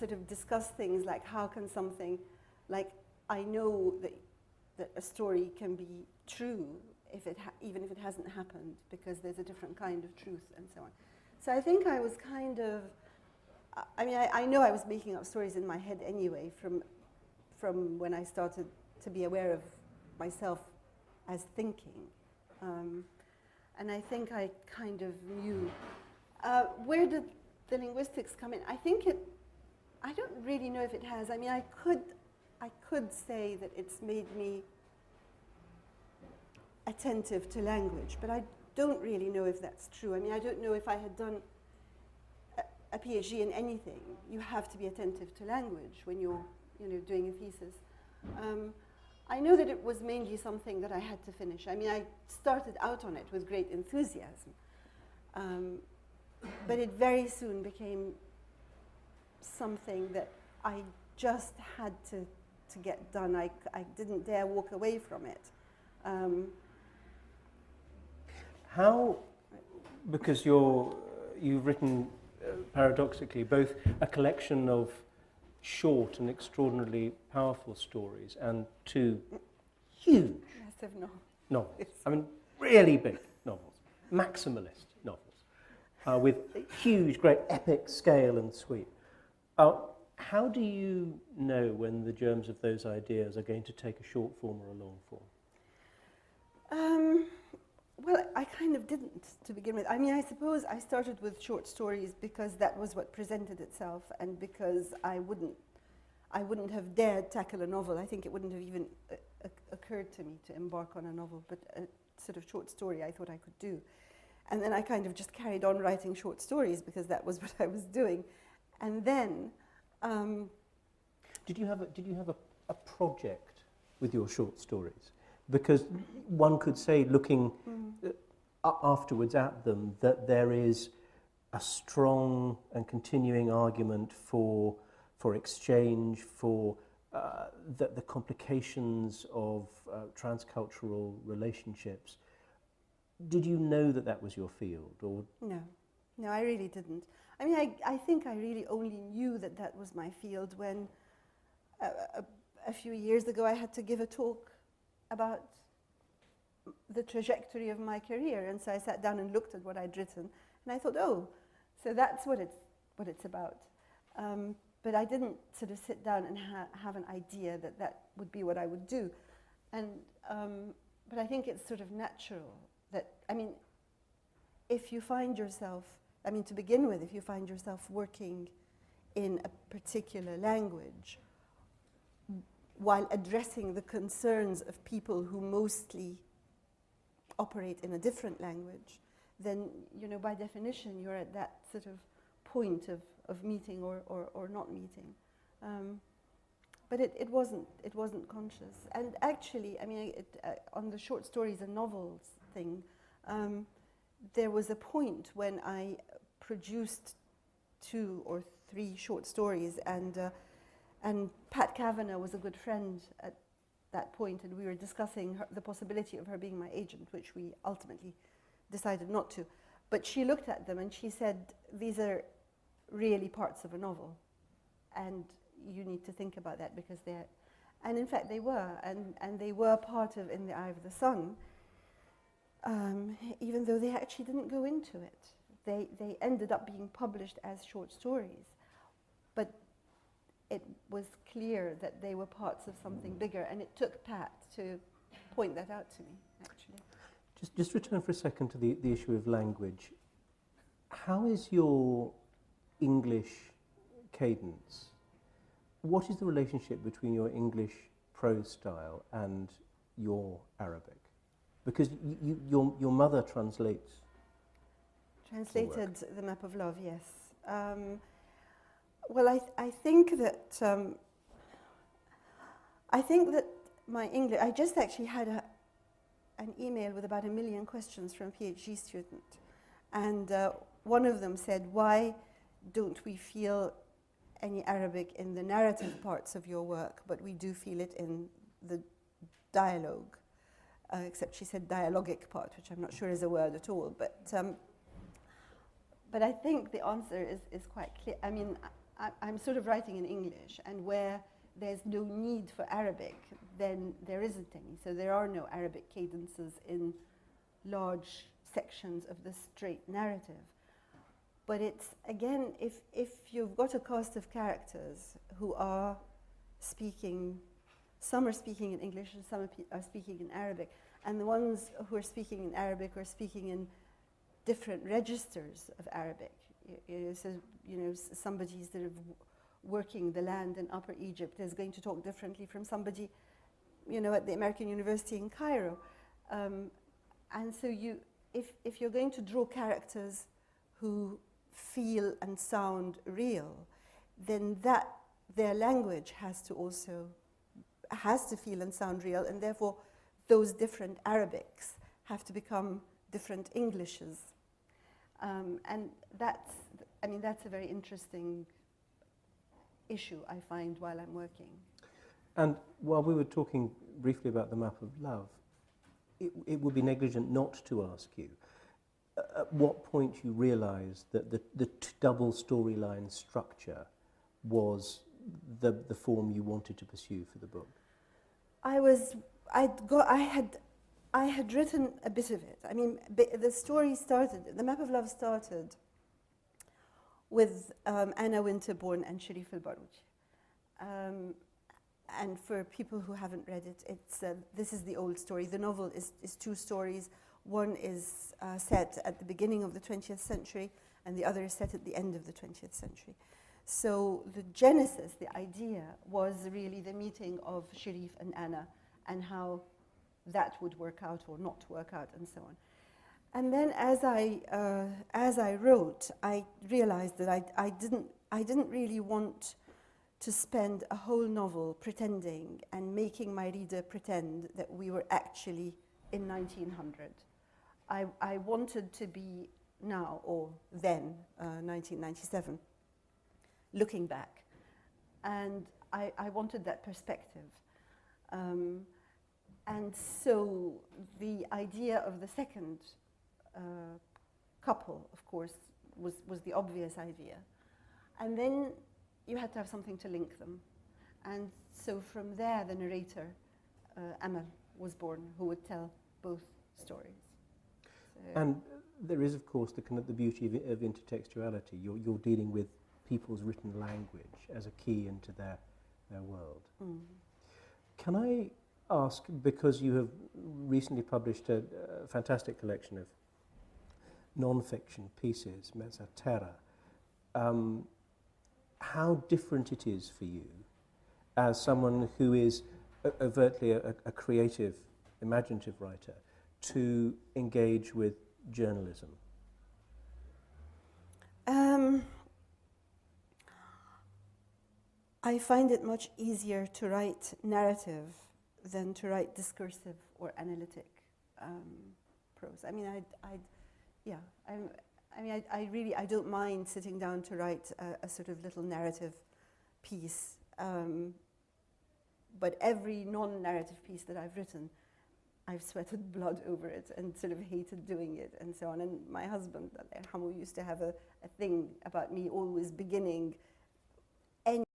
sort of discuss things like how can something, like I know that a story can be true even if it hasn't happened, because there's a different kind of truth and so on. So I think I was kind of, I mean, I know I was making up stories in my head anyway from when I started to be aware of myself as thinking. And I think I kind of knew. Where did the linguistics come in? I think I don't really know if it has. I mean, I could say that it's made me attentive to language, but I don't really know if that's true. I mean, I don't know if I had done a PhD in anything. You have to be attentive to language when you're, doing a thesis. I know that it was mainly something that I had to finish. I mean, I started out on it with great enthusiasm, but it very soon became something that I just had to get done. I didn't dare walk away from it. How, because you've written, paradoxically, both a collection of short and extraordinarily powerful stories and two huge novels. I mean, really big novels, maximalist novels, with huge, great epic scale and sweep. How do you know when the germs of those ideas are going to take a short form or a long form? Well, I kind of didn't to begin with. I mean, I suppose I started with short stories because that was what presented itself, and because I wouldn't have dared tackle a novel. I think it wouldn't have even occurred to me to embark on a novel, but a sort of short story I thought I could do. And then I kind of just carried on writing short stories because that was what I was doing. And then... Did you have a project with your short stories? Because one could say, looking afterwards at them, that there is a strong and continuing argument for exchange, for the complications of transcultural relationships. Did you know that was your field? Or? No, I really didn't. I mean, I think I really only knew that was my field when a few years ago I had to give a talk about the trajectory of my career, and so I sat down and looked at what I'd written, and I thought, oh, so that's what it's about. But I didn't sort of sit down and have an idea that would be what I would do, and but I think it's sort of natural that, I mean, if you find yourself, I mean, to begin with, if you find yourself working in a particular language while addressing the concerns of people who mostly operate in a different language, then, by definition, you're at that sort of point of meeting or not meeting. But it wasn't conscious. And actually, I mean, on the short stories and novels thing, there was a point when I produced 2 or 3 short stories, and Pat Kavanagh was a good friend at that point, and we were discussing the possibility of her being my agent, which we ultimately decided not to. But she looked at them and she said, these are really parts of a novel, and you need to think about that because they're... And in fact, they were, and they were part of In the Eye of the Sun, even though they actually didn't go into it. They ended up being published as short stories, but it was clear that they were parts of something bigger, and it took Pat to point that out to me, actually. Just return for a second to the issue of language. How is your English cadence? What is the relationship between your English prose style and your Arabic? Because your mother translated The Map of Love, yes. Well, I think that my English. I just actually had an email with about 1 million questions from a PhD student, and one of them said, "Why don't we feel any Arabic in the narrative parts of your work, but we do feel it in the dialogue?" Except she said dialogic part, which I'm not sure is a word at all. But I think the answer is quite clear. I mean, I'm sort of writing in English, and where there's no need for Arabic, then there isn't any. So there are no Arabic cadences in large sections of the straight narrative. But it's, again, if you've got a cast of characters who are speaking, some are speaking in English and some are speaking in Arabic, and the ones who are speaking in Arabic are speaking in different registers of Arabic. So, somebody sort of working the land in Upper Egypt is going to talk differently from somebody, at the American University in Cairo. And so if you're going to draw characters who feel and sound real, then their language has to feel and sound real, and therefore those different Arabics have to become different Englishes. And that's a very interesting issue, I find, while I'm working. And while we were talking briefly about the map of love, it would be negligent not to ask you at what point you realised that the double storyline structure was the form you wanted to pursue for the book. I had written a bit of it. I mean, the story started, the Map of Love started with Anna Winterborn and Sharif al-Barouchi. And for people who haven't read it, this is the old story. The novel is two stories. One is set at the beginning of the 20th century, and the other is set at the end of the 20th century. So the genesis, the idea, was really the meeting of Sharif and Anna, and how that would work out or not work out, and so on. And then, as I wrote, I realized that I didn't really want to spend a whole novel pretending and making my reader pretend that we were actually in 1900. I wanted to be now, or then, 1997, looking back. And I wanted that perspective. And so the idea of the second couple, of course, was the obvious idea. And then you had to have something to link them. And so from there, the narrator, Amal, was born, who would tell both stories. So and there is, of course, the beauty of intertextuality. You're dealing with people's written language as a key into their world. Mm. Can I ask, because you have recently published a fantastic collection of non-fiction pieces, Mezza Terra, how different it is for you as someone who is overtly a creative, imaginative writer to engage with journalism? I find it much easier to write narrative than to write discursive or analytic prose. I mean, I don't mind sitting down to write a sort of little narrative piece, but every non-narrative piece that I've written, I've sweated blood over it and sort of hated doing it and so on. And my husband, Hamu, used to have a thing about me always beginning